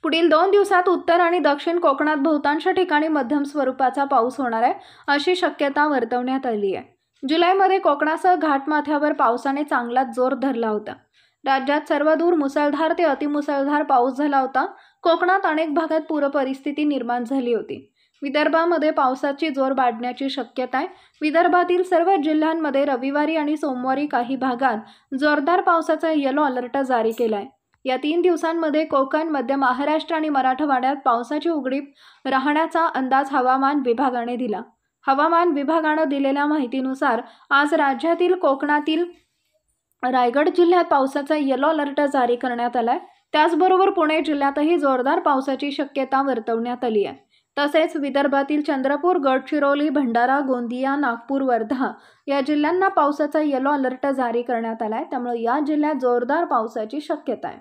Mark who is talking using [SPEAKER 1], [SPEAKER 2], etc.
[SPEAKER 1] पुढील 2 दिवसात उत्तर आणि दक्षिण कोकणात बहुतांश ठिकाणी मध्यम स्वरूपाचा पाऊस होणार आहे, अशी शक्यता वर्तवण्यात आली आहे. जुलैमध्ये कोकणासह घाटमाथ्यावर पावसाने चांगलाच जोर धरला होता. राज्यात सर्वदूर मुसळधार ते अतिमुसळधार पाऊस झाला होता. कोकणात अनेक भागात पूरपरिस्थिती निर्माण झाली होती. विदर्भामध्ये पावसाची जोर वाढण्याची शक्यता आहे. विदर्भातील सर्व जिल्ह्यांमध्ये रविवारी आणि सोमवारी काही भागात जोरदार पावसाचा येलो अलर्ट जारी केला आहे. या 3 दिवसांमध्ये कोकण, मध्य महाराष्ट्र आणि मराठवाड्यात पावसाची उघडीप राहण्याचा अंदाज हवामान विभागाने दिला. हवामान विभागानं दिलेल्या माहितीनुसार आज राज्यातील कोकणातील रायगड जिल्ह्यात पावसाचा येलो अलर्ट जारी करण्यात आलाय. त्याचबरोबर पुणे जिल्ह्यातही जोरदार पावसाची शक्यता वर्तवण्यात आली आहे. तसेच विदर्भातील चंद्रपूर, गडचिरोली, भंडारा, गोंदिया, नागपूर, वर्धा या जिल्ह्यांना पावसाचा येलो अलर्ट जारी करण्यात आलाय. त्यामुळे या जिल्ह्यात जोरदार पावसाची शक्यता आहे.